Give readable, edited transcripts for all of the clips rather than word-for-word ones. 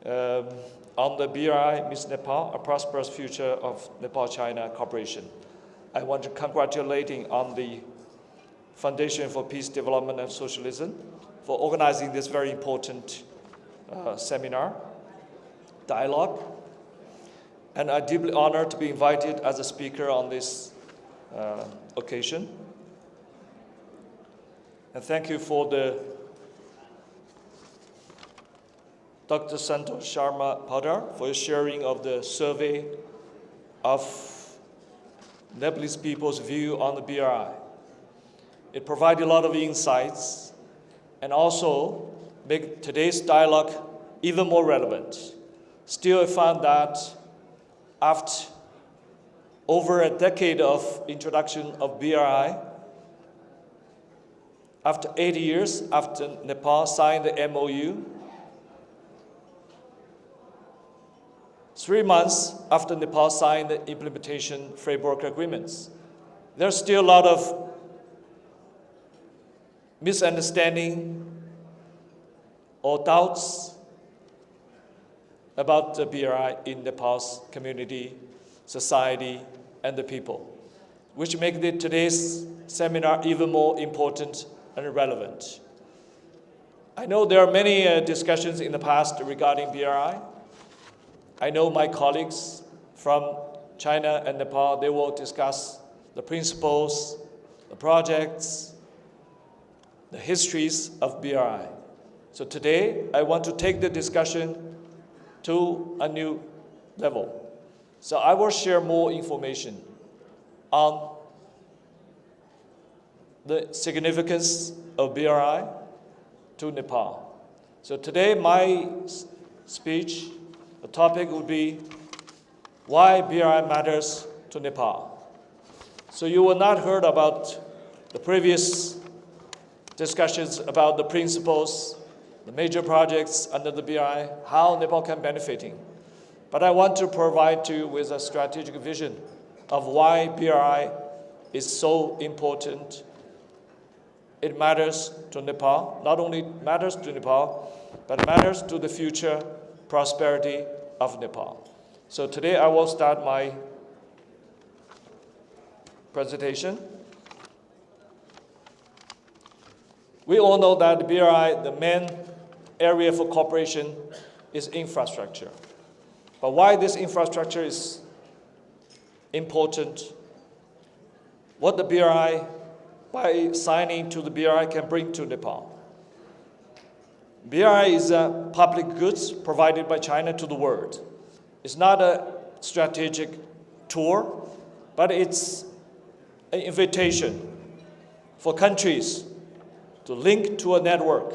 on the BRI Miss Nepal, a prosperous future of Nepal-China cooperation. I want to congratulate on the Foundation for Peace, Development and Socialism for organizing this very important seminar, dialogue. And I'm deeply honored to be invited as a speaker on this occasion. And thank you for Dr. Santosh Sharma Padar for your sharing of the survey of Nepalese people's view on the BRI. It provided a lot of insights and also make today's dialogue even more relevant. Still, I found that after over a decade of introduction of BRI, after 80 years after Nepal signed the MOU, 3 months after Nepal signed the implementation framework agreements, there's still a lot of misunderstanding or doubts about the BRI in Nepal's community, society, and the people, which makes today's seminar even more important and relevant. I know there are many discussions in the past regarding BRI. I know my colleagues from China and Nepal, they will discuss the principles, the projects, the histories of BRI. So today, I want to take the discussion to a new level. So I will share more information on the significance of BRI to Nepal. So today, my speech, the topic would be why BRI matters to Nepal. So you will not heard about the previous discussions about the principles, the major projects under the BRI, how Nepal can benefiting. But I want to provide you with a strategic vision of why BRI is so important. It matters to Nepal, not only matters to Nepal, but matters to the future prosperity of Nepal. So today I will start my presentation. We all know that the BRI, the main area for cooperation is infrastructure. But why this infrastructure is important, what the BRI, by signing to the BRI, can bring to Nepal. BRI is a public goods provided by China to the world. It's not a strategic tour, but it's an invitation for countries to link to a network,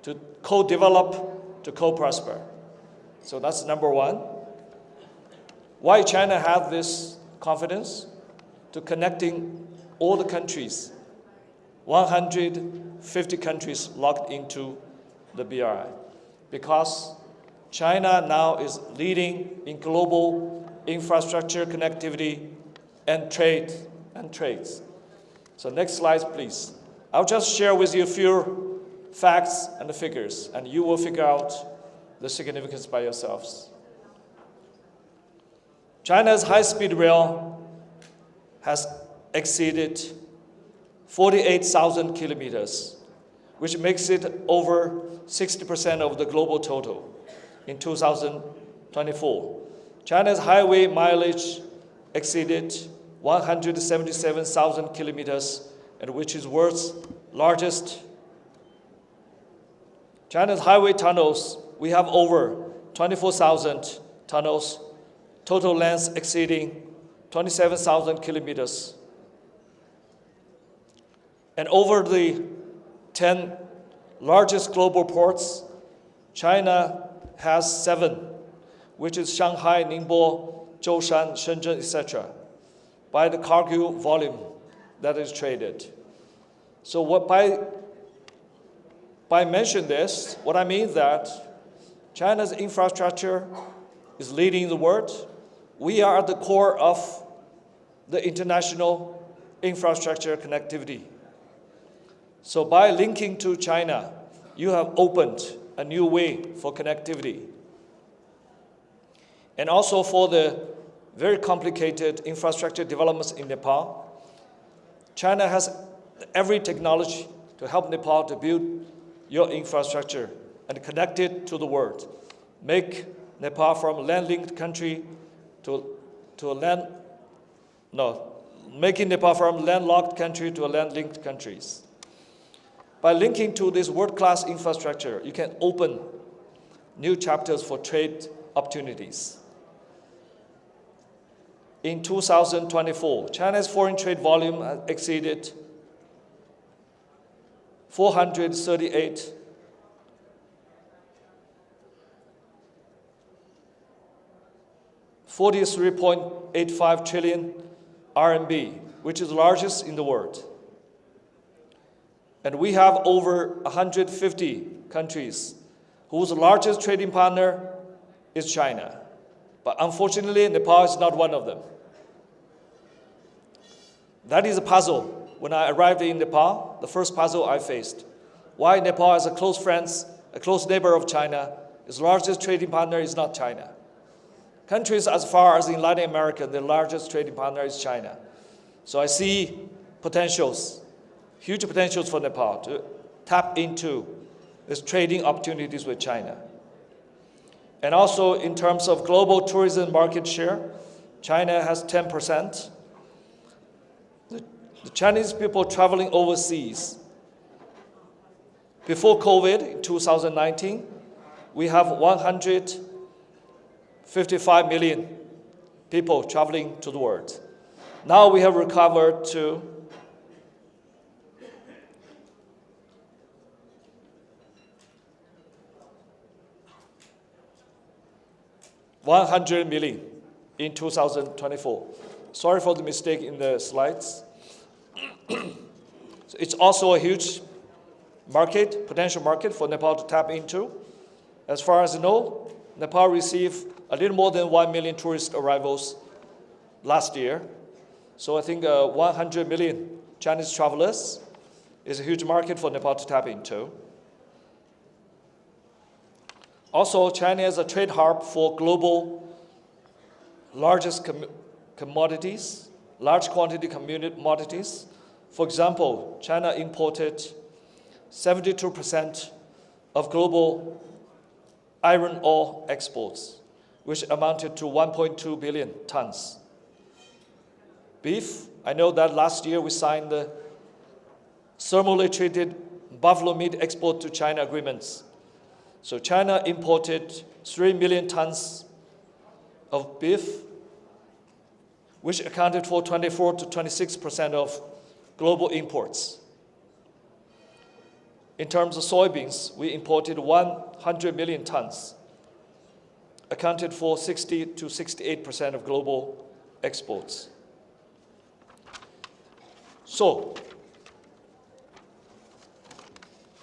to co-develop, to co-prosper. So that's number one. Why China has this confidence to connecting all the countries, 150 countries locked into the BRI. Because China now is leading in global infrastructure connectivity and trades. So next slide, please. I'll just share with you a few facts and the figures, and you will figure out the significance by yourselves. China's high-speed rail has exceeded 48,000 kilometers, which makes it over 60% of the global total in 2024. China's highway mileage exceeded 177,000 kilometers, and which is world's largest. China's highway tunnels, we have over 24,000 tunnels, total length exceeding 27,000 kilometers. And over the 10 largest global ports, China has 7, which is Shanghai, Ningbo, Zhoushan, Shenzhen, etc., by the cargo volume that is traded. So what by mentioning this, what I mean that China's infrastructure is leading the world. We are at the core of the international infrastructure connectivity. So by linking to China, you have opened a new way for connectivity. And also for the very complicated infrastructure developments in Nepal, China has every technology to help Nepal to build your infrastructure and connect it to the world. Make Nepal from a land-linked country making Nepal from a landlocked country to a land-linked countries. By linking to this world-class infrastructure, you can open new chapters for trade opportunities. In 2024, China's foreign trade volume has exceeded 438 43.85 trillion RMB, which is the largest in the world. And we have over 150 countries whose largest trading partner is China. But unfortunately, Nepal is not one of them. That is a puzzle. When I arrived in Nepal, the first puzzle I faced. Why Nepal, as a close friend, a close neighbor of China, its largest trading partner is not China. Countries as far as in Latin America, the largest trading partner is China. So I see potentials, huge potentials for Nepal to tap into these trading opportunities with China. And also in terms of global tourism market share, China has 10%. The Chinese people traveling overseas, before COVID in 2019, we have 155 million people traveling to the world. Now we have recovered to 100 million in 2024. Sorry for the mistake in the slides. So it's also a huge market, potential market for Nepal to tap into. As far as I know, Nepal received a little more than 1 million tourist arrivals last year. So I think 100 million Chinese travelers is a huge market for Nepal to tap into. Also, China is a trade hub for global largest commodities, large quantity commodities. For example, China imported 72% of global iron ore exports, which amounted to 1.2 billion tons. Beef, I know that last year we signed the thermally treated buffalo meat export to China agreements. So China imported 3 million tons of beef, which accounted for 24 to 26% of global imports. In terms of soybeans, we imported 100 million tons, accounted for 60 to 68% of global exports. So,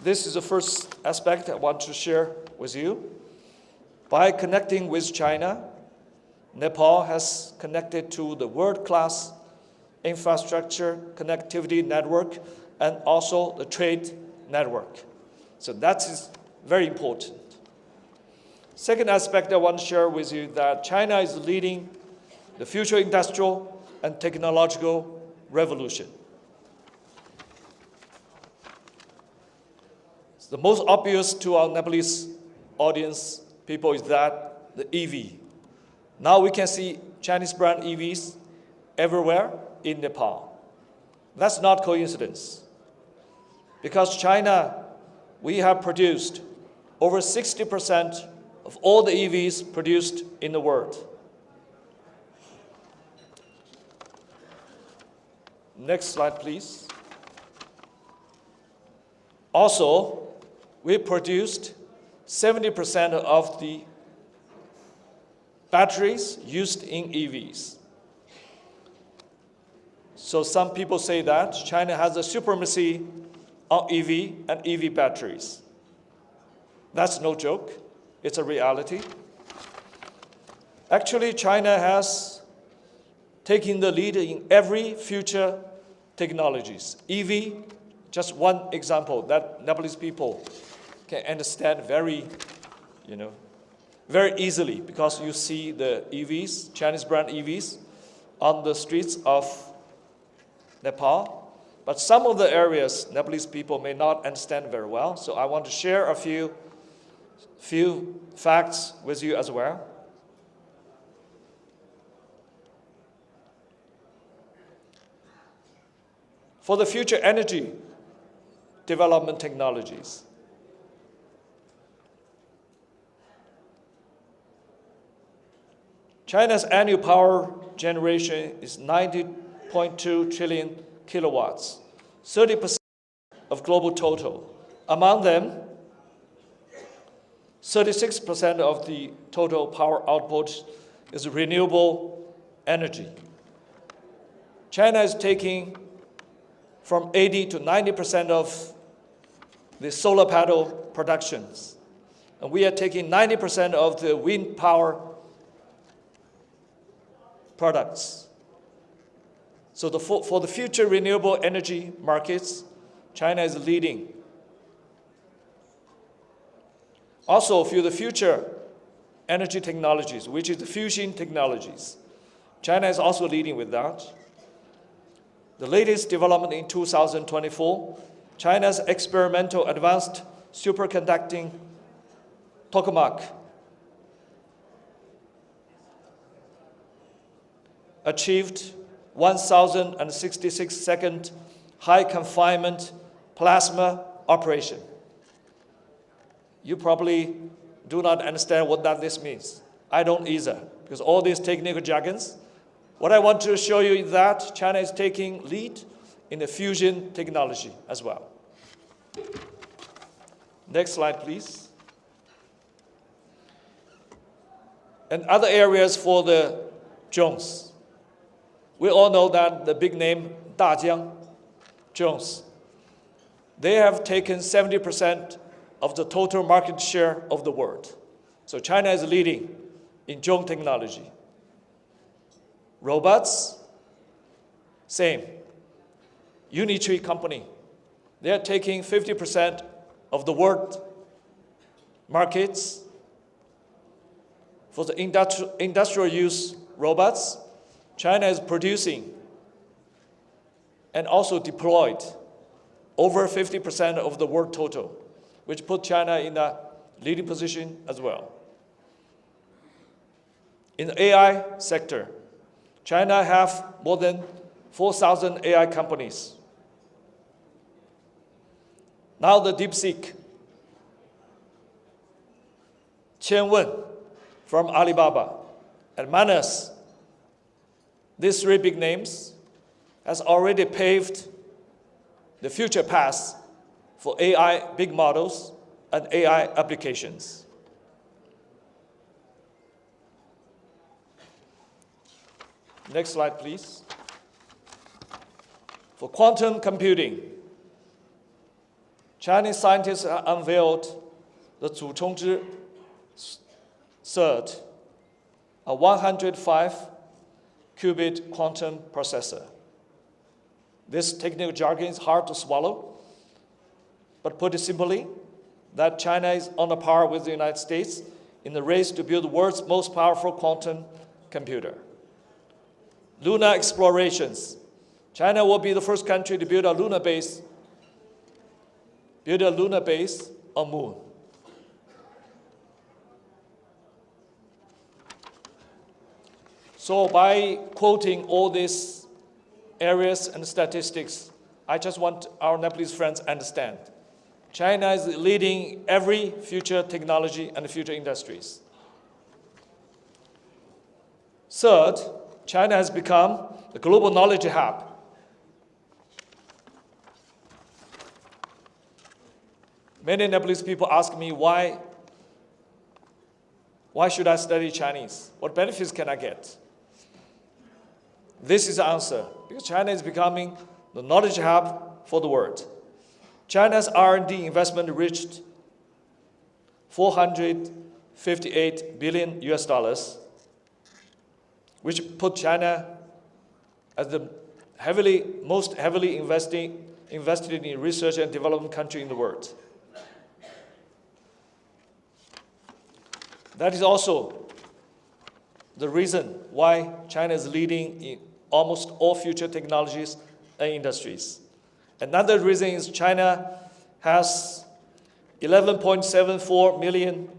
this is the first aspect I want to share with you. By connecting with China, Nepal has connected to the world-class infrastructure connectivity network and also the trade network. So that is very important. Second aspect I want to share with you that China is leading the future industrial and technological revolution. The most obvious to our Nepalese audience people is that the EV. Now we can see Chinese brand EVs everywhere in Nepal. That's not coincidence. Because China, we have produced over 60% of all the EVs produced in the world. Next slide, please. Also, we produced 70% of the batteries used in EVs. So some people say that China has a supremacy on EV and EV batteries. That's no joke. It's a reality. Actually, China has taken the lead in every future technologies. EV, just one example that Nepalese people can understand very easily, because you see the EVs, Chinese brand EVs, on the streets of Nepal. But some of the areas Nepalese people may not understand very well. So I want to share a few facts with you as well. For the future energy development technologies, China's annual power generation is 90.2 trillion kilowatts, 30% of global total. Among them, 36% of the total power output is renewable energy. China is taking from 80 to 90% of the solar panel productions. And we are taking 90% of the wind power products. So for the future renewable energy markets, China is leading. Also, for the future energy technologies, which is the fusion technologies, China is also leading with that. The latest development in 2024, China's experimental advanced superconducting tokamak achieved 1,066-second high confinement plasma operation. You probably do not understand what this means. I don't either, because all these technical jargons. What I want to show you is that China is taking lead in the fusion technology as well. Next slide, please. And other areas for the drones. We all know that the big name Dajiang drones. They have taken 70% of the total market share of the world. So China is leading in drone technology. Robots, same. Unitree company, they are taking 50% of the world markets for the industrial use robots. China is producing and also deployed over 50% of the world total, which put China in a leading position as well. In the AI sector, China have more than 4,000 AI companies. Now the DeepSeek, Qianwen from Alibaba, and Manas, these three big names, has already paved the future path for AI big models and AI applications. Next slide, please. For quantum computing, Chinese scientists unveiled the Zuchongzhi third, a 105-qubit quantum processor. This technical jargon is hard to swallow, but put it simply, that China is on a par with the United States in the race to build the world's most powerful quantum computer. Lunar explorations. China will be the first country to build a lunar base on Moon. So by quoting all these areas and statistics, I just want our Nepalese friends to understand. China is leading every future technology and future industries. Third, China has become the global knowledge hub. Many Nepalese people ask me, why should I study Chinese? What benefits can I get? This is the answer, because China is becoming the knowledge hub for the world. China's R&D investment reached $458 billion, which put China as the most heavily invested in research and development country in the world. That is also the reason why China is leading in almost all future technologies and industries. Another reason is China has 11.74 million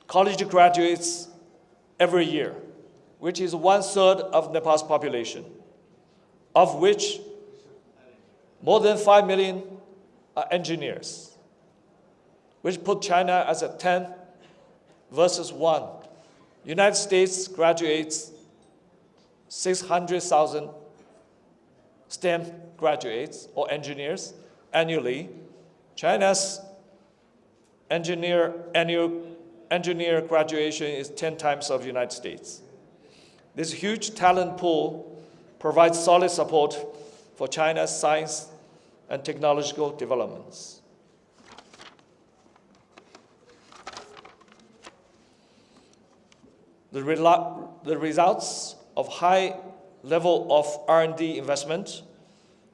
college graduates every year, which is 1/3 of Nepal's population, of which more than 5 million are engineers, which put China as a 10 versus 1. United States graduates 600,000 STEM graduates or engineers annually. China's engineer graduation is 10 times of the United States. This huge talent pool provides solid support for China's science and technological developments. The results of high level of R&D investment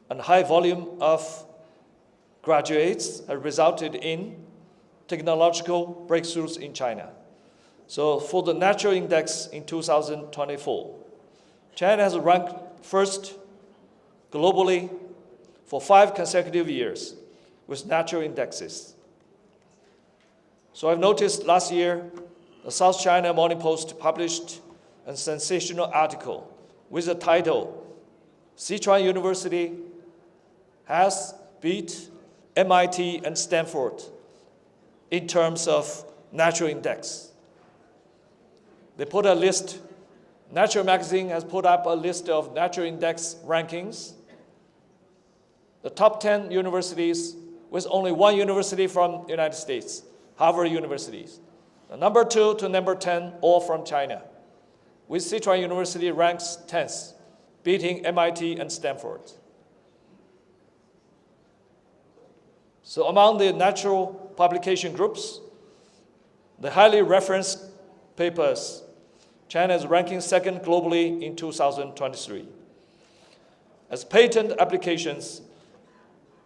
and high volume of graduates have resulted in technological breakthroughs in China. So for the Natural Index in 2024, China has ranked first globally for 5 consecutive years with natural indexes. So I've noticed last year, the South China Morning Post published a sensational article with the title, Sichuan University has beat MIT and Stanford in terms of natural index. They put a list, Nature magazine has put up a list of natural index rankings. The top 10 universities with only 1 university from the United States, Harvard University. The number 2 to number 10, all from China, with Sichuan University ranks 10th, beating MIT and Stanford. So among the natural publication groups, the highly referenced papers, China is ranking 2nd globally in 2023. As patent applications,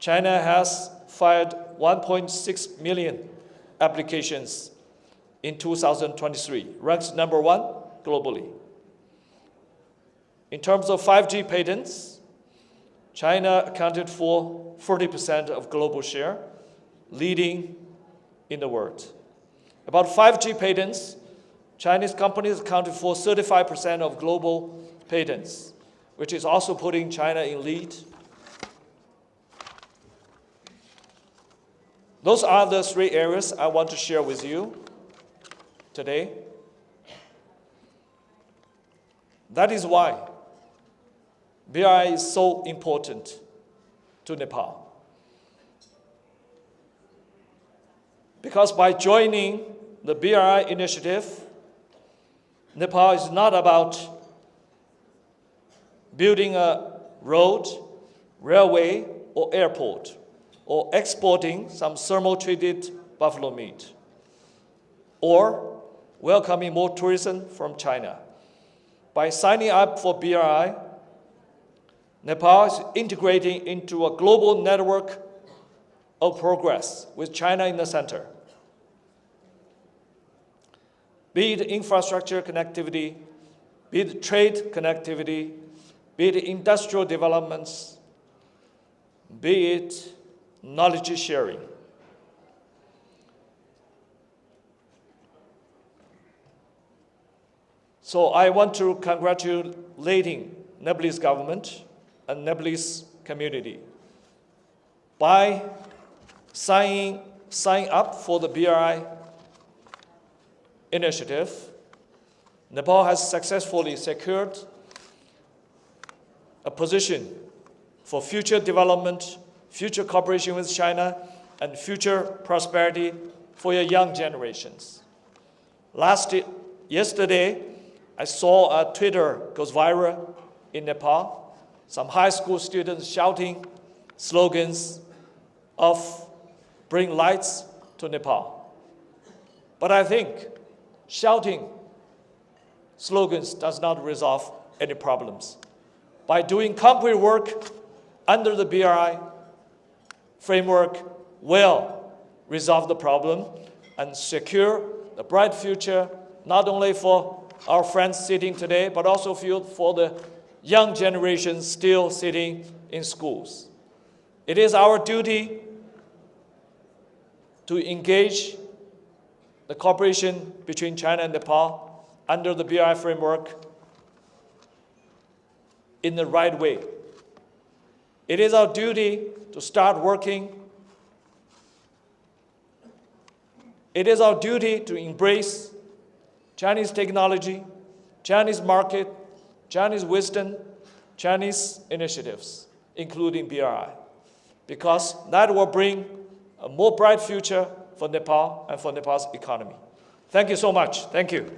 China has filed 1.6 million applications in 2023, ranks number 1 globally. In terms of 5G patents, China accounted for 40% of global share, leading in the world. About 5G patents, Chinese companies accounted for 35% of global patents, which is also putting China in lead. Those are the 3 areas I want to share with you today. That is why BRI is so important to Nepal. Because by joining the BRI initiative, Nepal is not about building a road, railway, or airport, or exporting some thermal-treated buffalo meat, or welcoming more tourism from China. By signing up for BRI, Nepal is integrating into a global network of progress with China in the center. Be it infrastructure connectivity, be it trade connectivity, be it industrial developments, be it knowledge sharing. So I want to congratulate Nepalese government and Nepalese community by signing up for the BRI initiative. Nepal has successfully secured a position for future development, future cooperation with China, and future prosperity for your young generations. Yesterday, I saw a Twitter goes viral in Nepal. Some high school students shouting slogans of bring lights to Nepal. But I think shouting slogans does not resolve any problems. By doing concrete work under the BRI framework will resolve the problem and secure the bright future, not only for our friends sitting today, but also for the young generation still sitting in schools. It is our duty to engage the cooperation between China and Nepal under the BRI framework in the right way. It is our duty to start working. It is our duty to embrace Chinese technology, Chinese market, Chinese wisdom, Chinese initiatives, including BRI, because that will bring a more bright future for Nepal and for Nepal's economy. Thank you so much. Thank you.